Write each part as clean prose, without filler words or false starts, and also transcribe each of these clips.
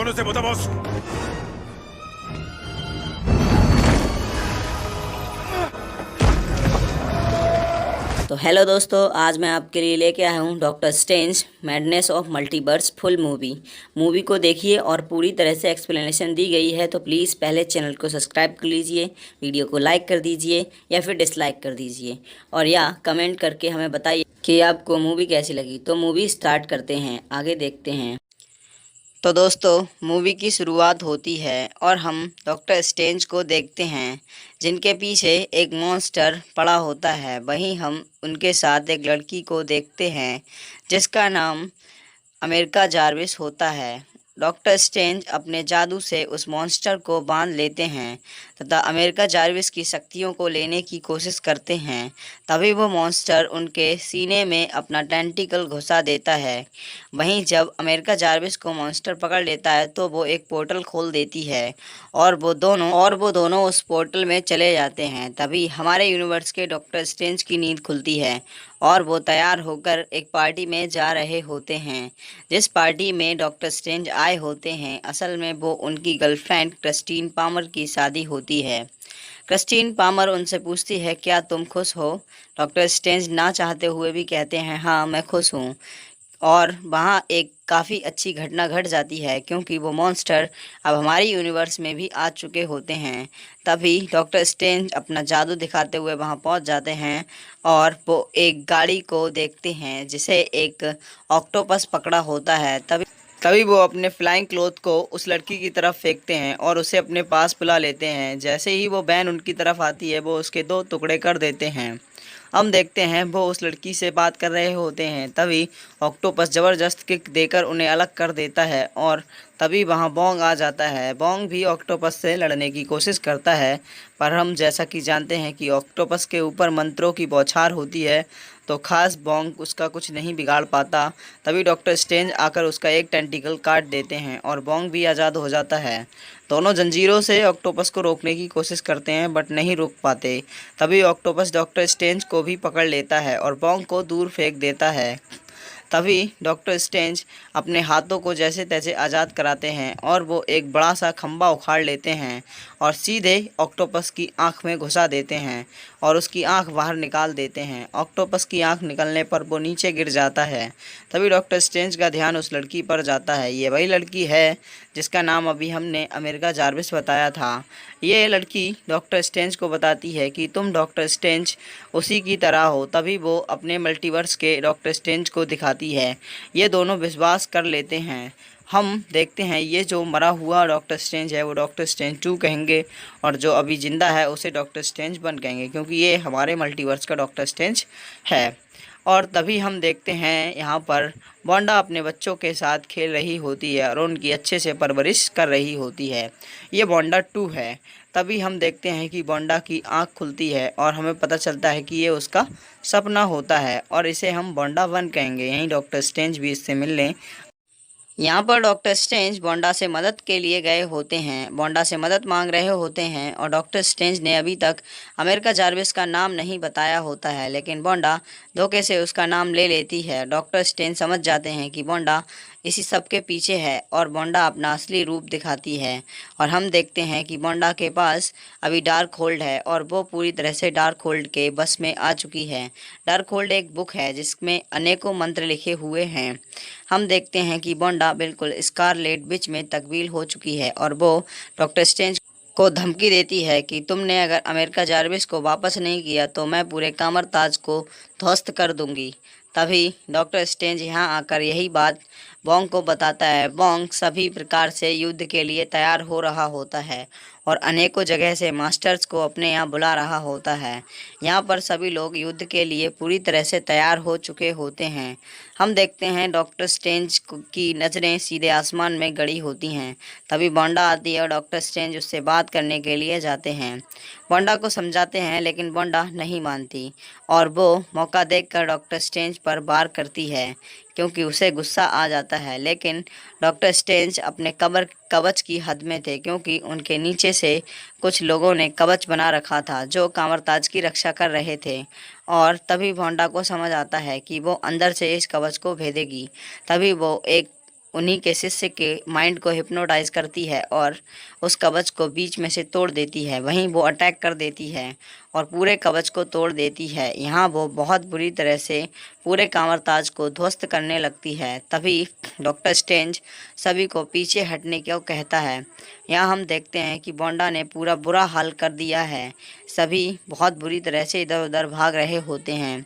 चालू से बता बॉस। तो हेलो दोस्तों, आज मैं आपके लिए लेके आया हूँ doctor strange madness of multiverse full movie को देखिए और पूरी तरह से एक्सप्लेनेशन दी गई है। तो प्लीज़ पहले चैनल को सब्सक्राइब कर लीजिए, वीडियो को लाइक कर दीजिए या फिर डिसलाइक कर दीजिए, और या कमेंट करके हमें बताइए कि आपको मूवी कैसी लगी। तो मूवी स्टार्ट करते हैं, आगे देखते हैं। तो दोस्तों, मूवी की शुरुआत होती है और हम डॉक्टर स्ट्रेंज को देखते हैं जिनके पीछे एक मॉन्स्टर पड़ा होता है। वहीं हम उनके साथ एक लड़की को देखते हैं जिसका नाम अमेरिका जार्विस होता है। डॉक्टर स्ट्रेंज अपने जादू से उस मॉन्स्टर को बांध लेते हैं तथा अमेरिका जार्विस की शक्तियों को लेने की कोशिश करते हैं। तभी वो मॉन्स्टर उनके सीने में अपना टेंटिकल घुसा देता है। वहीं जब अमेरिका जार्विस को मॉन्स्टर पकड़ लेता है तो वो एक पोर्टल खोल देती है और वो दोनों उस पोर्टल में चले जाते हैं। तभी हमारे यूनिवर्स के डॉक्टर स्ट्रेंज की नींद खुलती है और वो तैयार होकर एक पार्टी में जा रहे होते हैं। जिस पार्टी में डॉक्टर स्ट्रेंज आए होते हैं, असल में वो उनकी गर्लफ्रेंड क्रिस्टीन पामर की शादी होती है। क्रिस्टीन पामर उनसे पूछती है, क्या तुम खुश हो? डॉक्टर स्ट्रेंज ना चाहते हुए भी कहते हैं, हाँ मैं खुश हूँ। और वहाँ एक काफ़ी अच्छी घटना घट जाती है क्योंकि वो मॉन्स्टर अब हमारी यूनिवर्स में भी आ चुके होते हैं। तभी डॉक्टर स्ट्रेंज अपना जादू दिखाते हुए वहाँ पहुँच जाते हैं और वो एक गाड़ी को देखते हैं जिसे एक ऑक्टोपस पकड़ा होता है। तभी वो अपने फ्लाइंग क्लॉथ को उस लड़की की तरफ फेंकते हैं और उसे अपने पास बुला लेते हैं। जैसे ही वो वैन उनकी तरफ आती है, वो उसके दो टुकड़े कर देते हैं। हम देखते हैं वो उस लड़की से बात कर रहे होते हैं। तभी ऑक्टोपस ज़बरदस्त किक देकर उन्हें अलग कर देता है और तभी वहाँ बोंग आ जाता है। बोंग भी ऑक्टोपस से लड़ने की कोशिश करता है, पर हम जैसा कि जानते हैं कि ऑक्टोपस के ऊपर मंत्रों की बौछार होती है, तो खास बोंग उसका कुछ नहीं बिगाड़ पाता। तभी डॉक्टर स्ट्रेंज आकर उसका एक टेंटिकल काट देते हैं और बोंग भी आज़ाद हो जाता है। दोनों जंजीरों से ऑक्टोपस को रोकने की कोशिश करते हैं बट नहीं रोक पाते। तभी ऑक्टोपस डॉक्टर स्ट्रेंज को भी पकड़ लेता है और बोंग को दूर फेंक देता है। तभी डॉक्टर स्ट्रेंज अपने हाथों को जैसे तैसे आज़ाद कराते हैं और वो एक बड़ा सा खंभा उखाड़ लेते हैं और सीधे ऑक्टोपस की आंख में घुसा देते हैं और उसकी आंख बाहर निकाल देते हैं। ऑक्टोपस की आंख निकलने पर वो नीचे गिर जाता है। तभी डॉक्टर स्ट्रेंज का ध्यान उस लड़की पर जाता है। ये वही लड़की है जिसका नाम अभी हमने अमेरिका जार्विस बताया था। ये लड़की डॉक्टर स्ट्रेंज को बताती है कि तुम डॉक्टर स्ट्रेंज उसी की तरह हो। तभी वो अपने मल्टीवर्स के डॉक्टर स्ट्रेंज को दिखाती है। ये दोनों विश्वास कर लेते हैं। हम देखते हैं ये जो मरा हुआ डॉक्टर स्ट्रेंज है वो डॉक्टर स्ट्रेंज 2 कहेंगे और जो अभी ज़िंदा है उसे डॉक्टर स्ट्रेंज 1 कहेंगे, क्योंकि ये हमारे मल्टीवर्स का डॉक्टर स्ट्रेंज है। और तभी हम देखते हैं यहाँ पर वांडा अपने बच्चों के साथ खेल रही होती है और उनकी अच्छे से परवरिश कर रही होती है। ये वांडा 2 है। तभी हम देखते हैं कि वांडा की आंख खुलती है और हमें पता चलता है कि ये उसका सपना होता है और इसे हम वांडा 1 कहेंगे। यहीं डॉक्टर स्ट्रेंज भी इससे मिलने यहाँ पर डॉक्टर स्ट्रेंज बोंडा से मदद के लिए गए होते हैं, बोंडा से मदद मांग रहे होते हैं और डॉक्टर स्ट्रेंज ने अभी तक अमेरिका जार्विस का नाम नहीं बताया होता है, लेकिन बोंडा धोखे से उसका नाम ले लेती है। डॉक्टर स्ट्रेंज समझ जाते हैं कि बोंडा इसी सब के पीछे है और बोंडा अपना असली रूप दिखाती है और हम देखते हैं कि बोंडा के पास अभी डार्क होल्ड है और वो पूरी तरह से डार्क होल्ड के बस में आ चुकी है। डार्क होल्ड एक बुक है जिसमें अनेकों मंत्र लिखे हुए हैं। हम देखते हैं कि बोंडा बिल्कुल स्कारलेट विच में तब्दील हो चुकी है और वो डॉक्टर स्ट्रेंज को धमकी देती है कि तुमने अगर अमेरिका जार्विस को वापस नहीं किया तो मैं पूरे कामरताज को ध्वस्त कर दूंगी। तभी डॉक्टर स्ट्रेंज यहाँ आकर यही बात बोंग को बताता है। बोंग सभी प्रकार से युद्ध के लिए तैयार हो रहा होता है और अनेकों जगह से मास्टर्स को अपने यहाँ बुला रहा होता है। यहाँ पर सभी लोग युद्ध के लिए पूरी तरह से तैयार हो चुके होते हैं। हम देखते हैं डॉक्टर स्ट्रेंज की नज़रें सीधे आसमान में गड़ी होती हैं। तभी बोंडा आती है और डॉक्टर स्ट्रेंज उससे बात करने के लिए जाते हैं। बोंडा को समझाते हैं लेकिन बोंडा नहीं मानती और वो मौका देखकर डॉक्टर स्ट्रेंज पर वार करती है क्योंकि उसे गुस्सा आ जाता है। लेकिन डॉक्टर स्ट्रेंज अपने कवच की हद में थे क्योंकि उनके नीचे से कुछ लोगों ने कवच बना रखा था जो कामरताज की रक्षा कर रहे थे और तभी बोंडा को समझ आता है कि वो अंदर से इस कवच को भेदेगी। तभी वो एक उन्हीं के शिष्य के माइंड को हिप्नोटाइज करती है और उस कवच को बीच में से तोड़ देती है। वहीं वो अटैक कर देती है और पूरे कवच को तोड़ देती है। यहाँ वो बहुत बुरी तरह से पूरे कामरताज को ध्वस्त करने लगती है। तभी डॉक्टर स्ट्रेंज सभी को पीछे हटने को कहता है। यहाँ हम देखते हैं कि वांडा ने पूरा बुरा हाल कर दिया है। सभी बहुत बुरी तरह से इधर उधर भाग रहे होते हैं।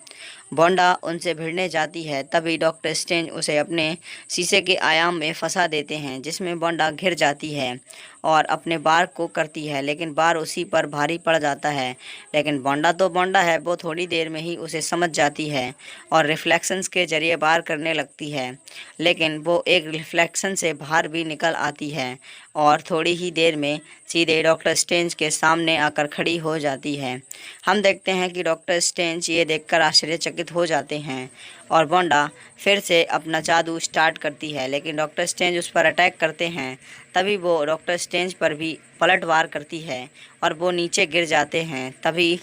वांडा उनसे भिड़ने जाती है, तभी डॉक्टर स्ट्रेंज उसे अपने शीशे के आयाम में फंसा देते हैं, जिसमें वांडा घिर जाती है और अपने बार को करती है, लेकिन बार उसी पर भारी पड़ जाता है। लेकिन वांडा तो वांडा है, वो थोड़ी देर में ही उसे समझ जाती है और रिफ्लेक्शंस के जरिए बार करने लगती है। लेकिन वो एक रिफ्लेक्शन से बाहर भी निकल आती है और थोड़ी ही देर में सीधे डॉक्टर स्ट्रेंज के सामने आकर खड़ी हो जाती है। हम देखते हैं कि डॉक्टर स्ट्रेंज ये देखकर आश्चर्यचकित हो जाते हैं और वांडा फिर से अपना जादू स्टार्ट करती है, लेकिन डॉक्टर स्ट्रेंज उस पर अटैक करते हैं। तभी वो डॉक्टर स्ट्रेंज पर भी पलटवार करती है और वो नीचे गिर जाते हैं। तभी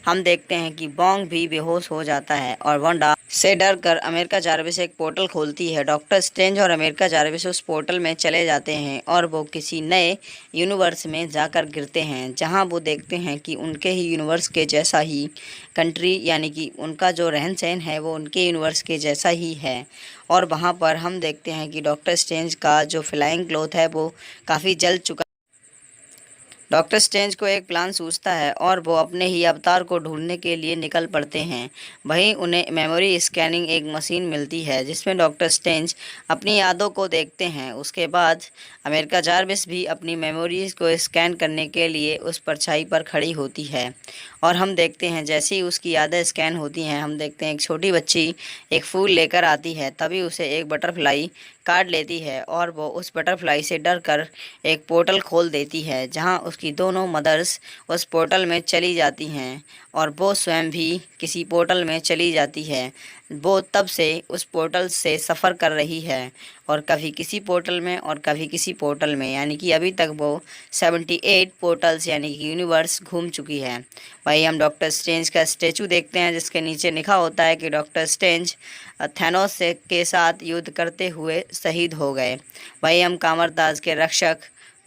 हम देखते हैं कि बॉन्ग भी बेहोश हो जाता है और वांडा से डर कर अमेरिका जार्विस एक पोर्टल खोलती है। डॉक्टर स्ट्रेंज और अमेरिका जार्विस उस पोर्टल में चले जाते हैं और वो किसी नए यूनिवर्स में जाकर गिरते हैं, जहां वो देखते हैं कि उनके ही यूनिवर्स के जैसा ही कंट्री, यानी कि उनका जो रहन सहन है वो उनके यूनिवर्स के जैसा ही है। और वहां पर हम देखते हैं कि डॉक्टर स्ट्रेंज का जो फ्लाइंग क्लॉथ है वो काफ़ी जल चुका। डॉक्टर स्ट्रेंज को एक प्लान सूझता है और वो अपने ही अवतार को ढूंढने के लिए निकल पड़ते हैं। वहीं उन्हें मेमोरी स्कैनिंग एक मशीन मिलती है, जिसमें डॉक्टर स्ट्रेंज अपनी यादों को देखते हैं। उसके बाद अमेरिका जार्विस भी अपनी मेमोरीज को स्कैन करने के लिए उस परछाई पर खड़ी होती है और हम देखते हैं जैसे ही उसकी यादें स्कैन होती हैं, हम देखते हैं एक छोटी बच्ची एक फूल लेकर आती है। तभी उसे एक बटरफ्लाई काट लेती है और वो उस बटरफ्लाई से डर कर एक पोर्टल खोल देती है, जहां उसकी दोनों मदर्स उस पोर्टल में चली जाती हैं और वो स्वयं भी किसी पोर्टल में चली जाती है। वो तब से उस पोर्टल से सफ़र कर रही है और कभी किसी पोर्टल में और कभी किसी पोर्टल में, यानी कि अभी तक वो 78 पोर्टल्स यानी कि यूनिवर्स घूम चुकी है। वही हम डॉक्टर स्ट्रेंज का स्टैचू देखते हैं, जिसके नीचे लिखा होता है कि डॉक्टर स्ट्रेंज थैनोस से के साथ युद्ध करते हुए शहीद हो गए। वही हम कामरताज के रक्षक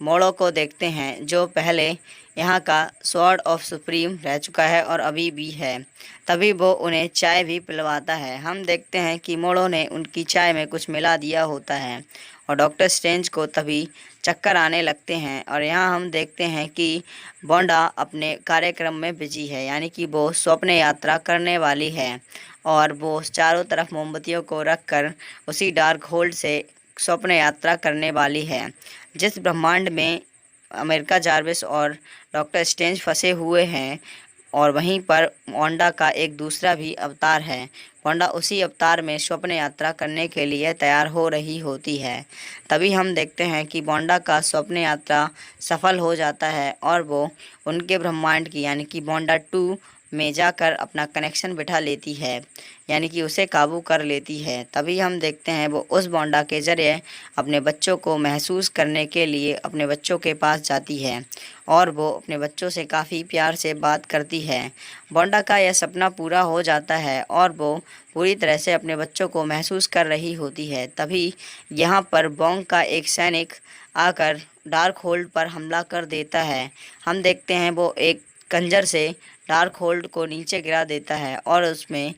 मोड़ो को देखते हैं, जो पहले यहाँ का स्वॉर्ड ऑफ सुप्रीम रह चुका है और अभी भी है। तभी वो उन्हें चाय भी पिलवाता है। हम देखते हैं कि मोड़ो ने उनकी चाय में कुछ मिला दिया होता है और डॉक्टर स्ट्रेंज को तभी चक्कर आने लगते हैं। और यहाँ हम देखते हैं कि वांडा अपने कार्यक्रम में बिजी है, यानी कि वो स्वप्न यात्रा करने वाली है और वो चारों तरफ मोमबत्तियों को रखकर उसी डार्क होल्ड से स्वप्न यात्रा करने वाली है, जिस ब्रह्मांड में अमेरिका जार्विस और डॉक्टर स्ट्रेंज फंसे हुए हैं। और वहीं पर वांडा का एक दूसरा भी अवतार है। वांडा उसी अवतार में स्वप्न यात्रा करने के लिए तैयार हो रही होती है। तभी हम देखते हैं कि वांडा का स्वप्न यात्रा सफल हो जाता है और वो उनके ब्रह्मांड की, यानी कि वांडा 2 में जाकर अपना कनेक्शन बिठा लेती है, यानी कि उसे काबू कर लेती है। तभी हम देखते हैं वो उस वांडा के ज़रिए अपने बच्चों को महसूस करने के लिए अपने बच्चों के पास जाती है और वो अपने बच्चों से काफ़ी प्यार से बात करती है। वांडा का यह सपना पूरा हो जाता है और वो पूरी तरह से अपने बच्चों को महसूस कर रही होती है। तभी यहाँ पर बॉन्ग का एक सैनिक आकर डार्क होल्ड पर हमला कर देता है। हम देखते हैं वो एक खंजर से डार्क होल्ड को नीचे गिरा देता है और उसमें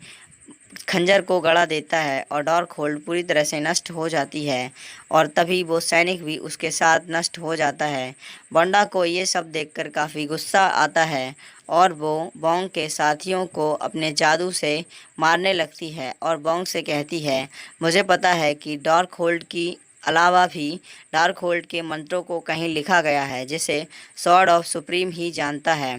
खंजर को गड़ा देता है और डार्क होल्ड पूरी तरह से नष्ट हो जाती है और तभी वो सैनिक भी उसके साथ नष्ट हो जाता है। वांडा को ये सब देखकर काफ़ी गुस्सा आता है और वो बॉन्ग के साथियों को अपने जादू से मारने लगती है और बॉन्ग से कहती है, मुझे पता है कि डार्क होल्ड की अलावा भी डार्क होल्ड के मंत्रों को कहीं लिखा गया है, जिसे स्वॉर्ड ऑफ सुप्रीम ही जानता है।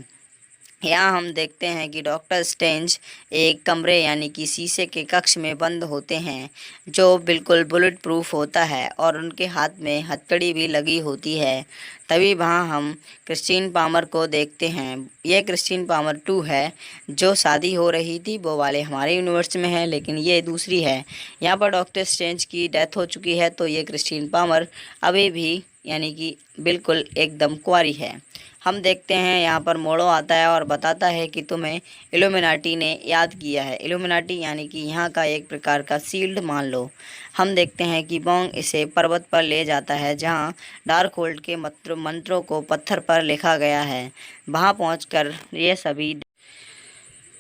यहाँ हम देखते हैं कि डॉक्टर स्ट्रेंज एक कमरे, यानी कि शीशे के कक्ष में बंद होते हैं, जो बिल्कुल बुलेट प्रूफ होता है और उनके हाथ में हथकड़ी भी लगी होती है। तभी वहाँ हम क्रिस्टीन पामर को देखते हैं। ये क्रिस्टीन पामर 2 है, जो शादी हो रही थी वो वाले हमारे यूनिवर्स में है, लेकिन ये दूसरी है। यहाँ पर डॉक्टर स्ट्रेंज की डेथ हो चुकी है, तो ये क्रिस्टीन पामर अभी भी यानी कि बिल्कुल एकदम कुंवारी है। हम देखते हैं यहाँ पर मोड़ो आता है और बताता है कि तुम्हें इल्यूमिनाटी ने याद किया है। इल्यूमिनाटी यानी कि यहाँ का एक प्रकार का शील्ड मान लो। हम देखते हैं कि बोंग इसे पर्वत पर ले जाता है जहाँ डार्कहोल्ड के मंत्रों को पत्थर पर लिखा गया है। वहाँ पहुँचकर ये सभी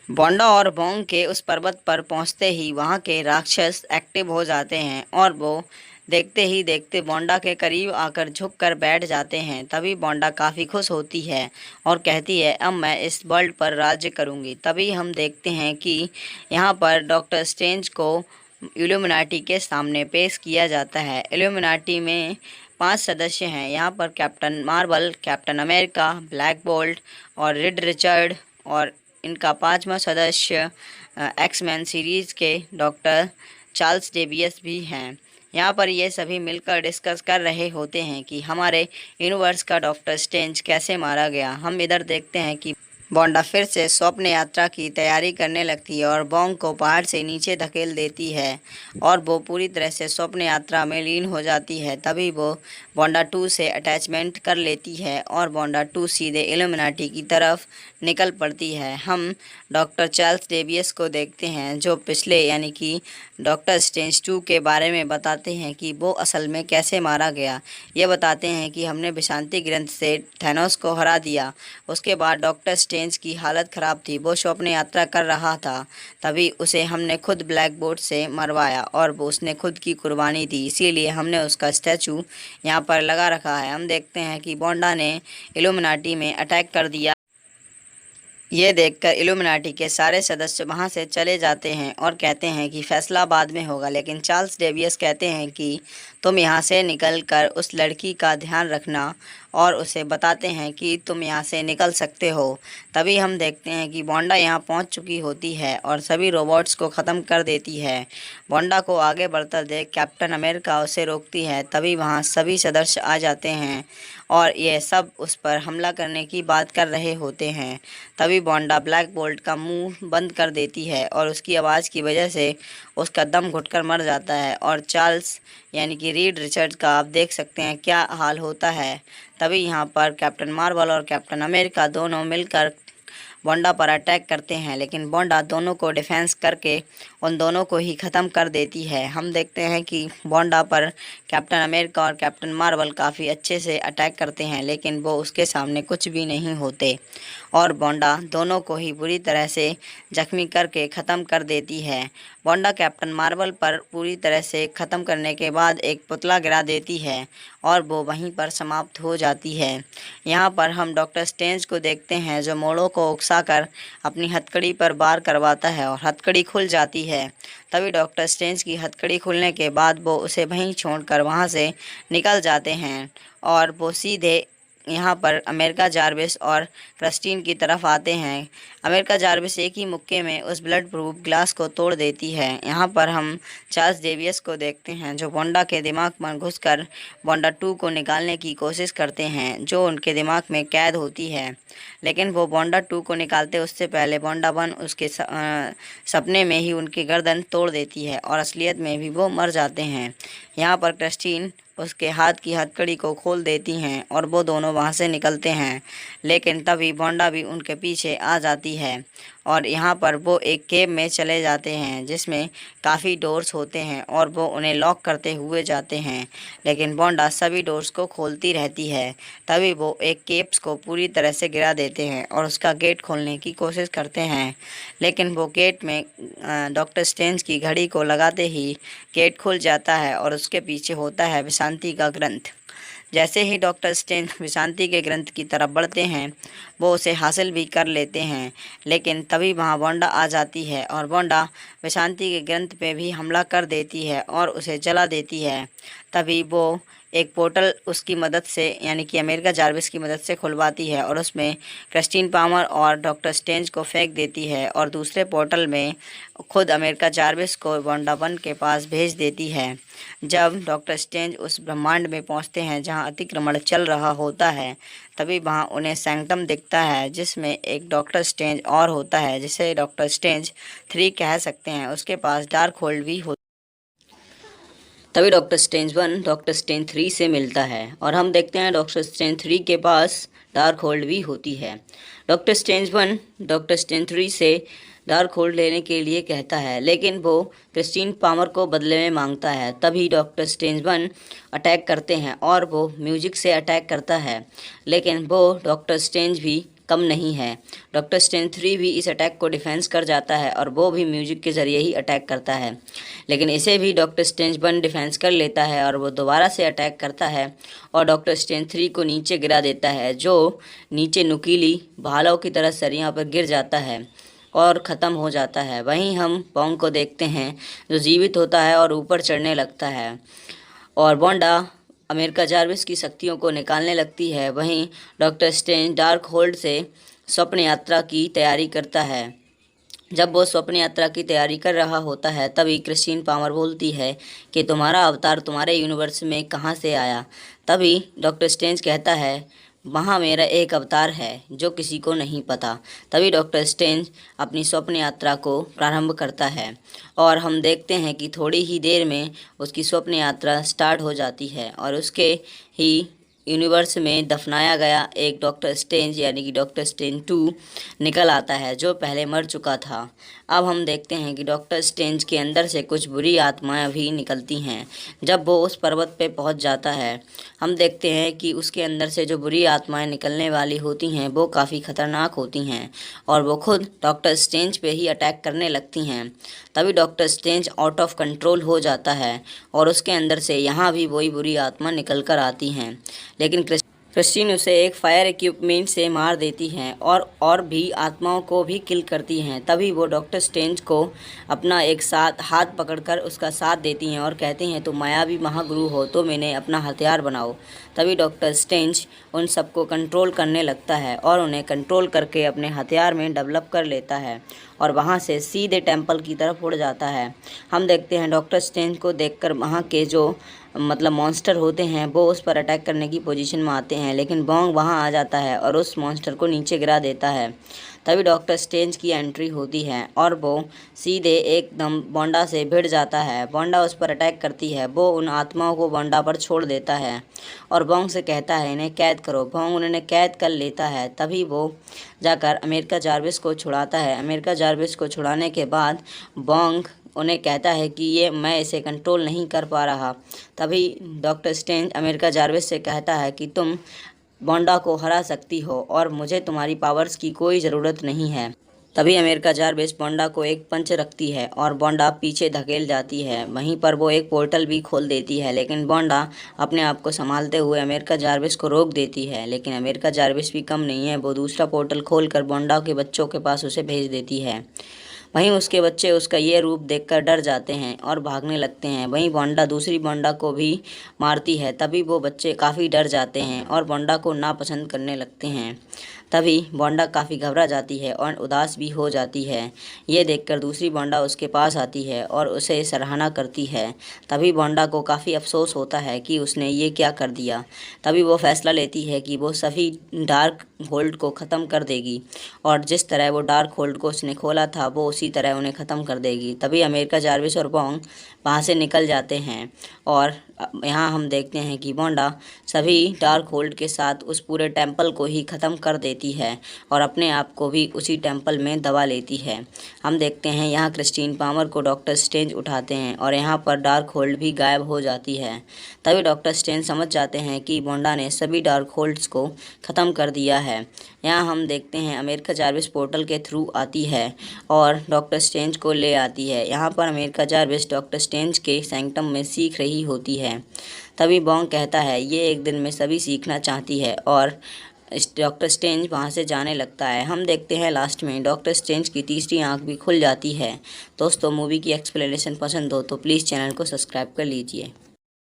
बोंडा और बोंग के उस पर्वत पर पहुंचते ही वहां के राक्षस एक्टिव हो जाते हैं और वो देखते ही देखते बोंडा के करीब आकर झुक कर बैठ जाते हैं। तभी बोंडा काफ़ी खुश होती है और कहती है अब मैं इस वर्ल्ड पर राज्य करूंगी। तभी हम देखते हैं कि यहाँ पर डॉक्टर स्ट्रेंज को इल्यूमिनाटी के सामने पेश किया जाता है। इल्यूमिनाटी में 5 सदस्य हैं। यहाँ पर captain Marvel, captain America, black bolt और रेड रिचर्ड और इनका 5वां सदस्य एक्समैन सीरीज़ के डॉक्टर चार्ल्स डेवियस भी हैं। यहाँ पर ये सभी मिलकर डिस्कस कर रहे होते हैं कि हमारे यूनिवर्स का डॉक्टर स्ट्रेंज कैसे मारा गया। हम इधर देखते हैं कि बोंडा फिर से स्वप्न यात्रा की तैयारी करने लगती है और बोंग को पहाड़ से नीचे धकेल देती है और वो पूरी तरह से स्वप्न यात्रा में लीन हो जाती है। तभी वो बोंडा 2 से अटैचमेंट कर लेती है और बोंडा 2 सीधे इल्यूमिनाटी की तरफ निकल पड़ती है। हम डॉक्टर चार्ल्स डेवियस को देखते हैं जो पिछले यानी कि डॉक्टर स्ट्रेंज 2 के बारे में बताते हैं कि वो असल में कैसे मारा गया। ये बताते हैं कि हमने विशांति ग्रंथ से थैनोस को हरा दिया। उसके बाद डॉक्टर स्ट्रेंज की हालत ख़राब थी, वो स्वप्न यात्रा कर रहा था। तभी उसे हमने खुद ब्लैक बोर्ड से मरवाया और वो उसने खुद की कुर्बानी दी, इसीलिए हमने उसका स्टैचू यहाँ पर लगा रखा है। हम देखते हैं कि बोंडा ने इल्यूमिनाटी में अटैक कर दिया। ये देखकर इल्यूमिनाटी के सारे सदस्य वहां से चले जाते हैं और कहते हैं कि फैसला बाद में होगा, लेकिन चार्ल्स डेवियस कहते हैं कि तुम यहाँ से निकल कर उस लड़की का ध्यान रखना और उसे बताते हैं कि तुम यहाँ से निकल सकते हो। तभी हम देखते हैं कि बोंडा यहाँ पहुँच चुकी होती है और सभी रोबोट्स को ख़त्म कर देती है। बोंडा को आगे बढ़ता देख कैप्टन अमेरिका उसे रोकती है। तभी वहाँ सभी सदस्य आ जाते हैं और ये सब उस पर हमला करने की बात कर रहे होते हैं। तभी बोंडा ब्लैक बोल्ट का मुंह बंद कर देती है और उसकी आवाज़ की वजह से उसका दम घुटकर मर जाता है और चार्ल्स यानी कि रीड रिचर्ड का आप देख सकते हैं क्या हाल होता है। तभी यहाँ पर कैप्टन मार्वल और कैप्टन अमेरिका दोनों मिलकर बोंडा पर अटैक करते हैं, लेकिन बोंडा दोनों को डिफेंस करके उन दोनों को ही ख़त्म कर देती है। हम देखते हैं कि बोंडा पर कैप्टन अमेरिका और कैप्टन मार्वल काफ़ी अच्छे से अटैक करते हैं, लेकिन वो उसके सामने कुछ भी नहीं होते और बोंडा दोनों को ही बुरी तरह से जख्मी करके ख़त्म कर देती है। बोंडा कैप्टन मार्वल पर पूरी तरह से ख़त्म करने के बाद एक पुतला गिरा देती है और वो वहीं पर समाप्त हो जाती है। यहाँ पर हम डॉक्टर स्ट्रेंज को देखते हैं जो मोड़ों को उकसाकर अपनी हथकड़ी पर वार करवाता है और हथकड़ी खुल जाती है। तभी डॉक्टर स्ट्रेंज की हथकड़ी खुलने के बाद वो उसे वहीं छोड़कर वहाँ से निकल जाते हैं और वो सीधे यहाँ पर अमेरिका जार्विस और क्रिस्टीन की तरफ आते हैं। अमेरिका जार्विस एक ही मुक्के में उस ब्लड प्रूफ ग्लास को तोड़ देती है। यहाँ पर हम चार्ल्स डेवियस को देखते हैं जो बोंडा के दिमाग में घुसकर बोंडा 2 को निकालने की कोशिश करते हैं जो उनके दिमाग में कैद होती है, लेकिन वो बोंडा 2 को निकालते उससे पहले बोंडा 1 उसके सपने में ही उनकी गर्दन तोड़ देती है और असलियत में भी वो मर जाते हैं। यहाँ पर क्रिस्टीन उसके हाथ की हथकड़ी को खोल देती हैं और वो दोनों वहाँ से निकलते हैं, लेकिन तभी बोंडा भी उनके पीछे आ जाती है और यहाँ पर वो एक केव में चले जाते हैं जिसमें काफ़ी डोर्स होते हैं और वो उन्हें लॉक करते हुए जाते हैं, लेकिन बोंडा सभी डोर्स को खोलती रहती है। तभी वो एक केव्स को पूरी तरह से गिरा देते हैं और उसका गेट खोलने की कोशिश करते हैं, लेकिन वो गेट में डॉक्टर स्ट्रेंज की घड़ी को लगाते ही गेट खुल जाता है और उसके पीछे होता है विशांति का ग्रंथ। जैसे ही डॉक्टर स्ट्रेंज विशांति के ग्रंथ की तरफ बढ़ते हैं वो उसे हासिल भी कर लेते हैं, लेकिन तभी वहाँ बोंडा आ जाती है और बोंडा विशांति के ग्रंथ पे भी हमला कर देती है और उसे जला देती है। तभी वो एक पोर्टल उसकी मदद से यानी कि अमेरिका जार्विस की मदद से खुलवाती है और उसमें क्रिस्टीन पामर और डॉक्टर स्ट्रेंज को फेंक देती है और दूसरे पोर्टल में खुद अमेरिका जार्विस को बोंडा 1 के पास भेज देती है। जब डॉक्टर स्ट्रेंज उस ब्रह्मांड में पहुंचते हैं जहां अतिक्रमण चल रहा होता है, तभी वहां उन्हें सैंक्टम दिखता है जिसमें एक डॉक्टर स्ट्रेंज और होता है जिसे डॉक्टर स्ट्रेंज 3 कह सकते हैं। उसके पास डार्क होल्ड भी होता है। तभी डॉक्टर स्ट्रेंज 1 डॉक्टर स्ट्रेंज 3 से मिलता है और हम देखते हैं डॉक्टर स्ट्रेंज 3 के पास डार्क होल्ड भी होती है। डॉक्टर स्ट्रेंज 1 डॉक्टर स्ट्रेंज 3 से डार्क होल्ड लेने के लिए कहता है, लेकिन वो क्रिस्टीन पामर को बदले में मांगता है। तभी डॉक्टर स्ट्रेंज 1 अटैक करते हैं और वो म्यूजिक से अटैक करता है, लेकिन वो डॉक्टर स्ट्रेंज भी कम नहीं है। डॉक्टर स्ट्रेंज 3 भी इस अटैक को डिफेंस कर जाता है और वो भी म्यूजिक के ज़रिए ही अटैक करता है, लेकिन इसे भी डॉक्टर स्ट्रेंज 1 डिफेंस कर लेता है और वो दोबारा से अटैक करता है और डॉक्टर स्ट्रेंज 3 को नीचे गिरा देता है, जो नीचे नुकीली भालों की तरह सरियाँ पर गिर जाता है और ख़त्म हो जाता है। वहीं हम बॉन्ग को देखते हैं जो जीवित होता है और ऊपर चढ़ने लगता है और वांडा अमेरिका जार्विस की शक्तियों को निकालने लगती है। वहीं डॉक्टर स्ट्रेंज डार्क होल्ड से स्वप्न यात्रा की तैयारी करता है। जब वो स्वप्न यात्रा की तैयारी कर रहा होता है तभी क्रिस्टीन पामर बोलती है कि तुम्हारा अवतार तुम्हारे यूनिवर्स में कहाँ से आया। तभी डॉक्टर स्ट्रेंज कहता है, वहाँ मेरा एक अवतार है जो किसी को नहीं पता। तभी डॉक्टर स्ट्रेंज अपनी स्वप्न यात्रा को प्रारंभ करता है और हम देखते हैं कि थोड़ी ही देर में उसकी स्वप्न यात्रा स्टार्ट हो जाती है और उसके ही यूनिवर्स में दफनाया गया एक डॉक्टर स्ट्रेंज यानी कि डॉक्टर स्ट्रेंज 2 निकल आता है जो पहले मर चुका था। अब हम देखते हैं कि डॉक्टर स्ट्रेंज के अंदर से कुछ बुरी आत्माएं भी निकलती हैं। जब वो उस पर्वत पे पहुंच जाता है हम देखते हैं कि उसके अंदर से जो बुरी आत्माएं निकलने वाली होती हैं वो काफ़ी ख़तरनाक होती हैं और वो खुद डॉक्टर स्ट्रेंज पे ही अटैक करने लगती हैं। तभी doctor strange out of control हो जाता है और उसके अंदर से यहाँ भी वही बुरी आत्मा निकल कर आती हैं, लेकिन क्रिस्टीन उसे एक फायर इक्विपमेंट से मार देती हैं और भी आत्माओं को भी किल करती हैं। तभी वो डॉक्टर स्ट्रेंज को अपना एक साथ हाथ पकड़कर उसका साथ देती हैं और कहती हैं, तुम मायावी महागुरु हो तो मैंने अपना हथियार बनाओ। तभी डॉक्टर स्ट्रेंज उन सबको कंट्रोल करने लगता है और उन्हें कंट्रोल करके अपने हथियार में डेवलप कर लेता है और वहाँ से सीधे टेंपल की तरफ उड़ जाता है। हम देखते हैं डॉक्टर स्ट्रेंज को देखकर वहाँ के जो मॉन्स्टर होते हैं वो उस पर अटैक करने की पोजीशन में आते हैं, लेकिन बॉन्ग वहाँ आ जाता है और उस मॉन्स्टर को नीचे गिरा देता है। तभी डॉक्टर स्ट्रेंज की एंट्री होती है और वो सीधे एकदम वांडा से भिड़ जाता है। वांडा उस पर अटैक करती है, वो उन आत्माओं को वांडा पर छोड़ देता है और बॉन्ग से कहता है इन्हें कैद करो। बॉन्ग उन्हें कैद कर लेता है। तभी वो जाकर अमेरिका जार्विस को छुड़ाता है। अमेरिका जार्विस को छुड़ाने के बाद बॉन्ग उन्हें कहता है कि ये मैं इसे कंट्रोल नहीं कर पा रहा। तभी डॉक्टर स्ट्रेंज अमेरिका जार्विस से कहता है कि तुम वांडा को हरा सकती हो और मुझे तुम्हारी पावर्स की कोई ज़रूरत नहीं है। तभी अमेरिका जार्विस वांडा को एक पंच रखती है और वांडा पीछे धकेल जाती है। वहीं पर वो एक पोर्टल भी खोल देती है, लेकिन वांडा अपने आप को संभालते हुए अमेरिका जार्विस को रोक देती है। लेकिन अमेरिका जार्विस भी कम नहीं है, वो दूसरा पोर्टल खोलकर वांडा के बच्चों के पास उसे भेज देती है। वहीं उसके बच्चे उसका ये रूप देखकर डर जाते हैं और भागने लगते हैं। वहीं वांडा दूसरी वांडा को भी मारती है। तभी वो बच्चे काफ़ी डर जाते हैं और वांडा को नापसंद करने लगते हैं। तभी वांडा काफ़ी घबरा जाती है और उदास भी हो जाती है। ये देखकर दूसरी वांडा उसके पास आती है और उसे सराहना करती है। तभी वांडा को काफ़ी अफसोस होता है कि उसने ये क्या कर दिया। तभी वो फैसला लेती है कि वो सभी डार्क होल्ड को ख़त्म कर देगी और जिस तरह वो डार्क होल्ड को उसने खोला था वो उसी तरह उन्हें ख़त्म कर देगी। तभी अमेरिका जार्विस और बॉन्ग वहाँ से निकल जाते हैं और यहाँ हम देखते हैं कि वांडा सभी डार्क होल्ड के साथ उस पूरे टेंपल को ही ख़त्म कर देती है और अपने आप को भी उसी टेंपल में दबा लेती है। हम देखते हैं यहाँ क्रिस्टीन पामर को डॉक्टर स्ट्रेंज उठाते हैं और यहाँ पर डार्क होल्ड भी गायब हो जाती है। तभी डॉक्टर स्ट्रेंज समझ जाते हैं कि वांडा ने सभी डार्क होल्ड्स को ख़त्म कर दिया है। यहाँ हम देखते हैं अमेरिका जार्विस पोर्टल के थ्रू आती है और डॉक्टर स्ट्रेंज को ले आती है। यहाँ पर अमेरिका जार्विस डॉक्टर स्ट्रेंज के सैंक्टम में सीख रही होती है। तभी बॉन्ग कहता है ये एक दिन में सभी सीखना चाहती है और डॉक्टर स्ट्रेंज वहाँ से जाने लगता है। हम देखते हैं लास्ट में डॉक्टर स्ट्रेंज की तीसरी आंख भी खुल जाती है। दोस्तों मूवी की एक्सप्लेनेशन पसंद हो तो प्लीज़ चैनल को सब्सक्राइब कर लीजिए।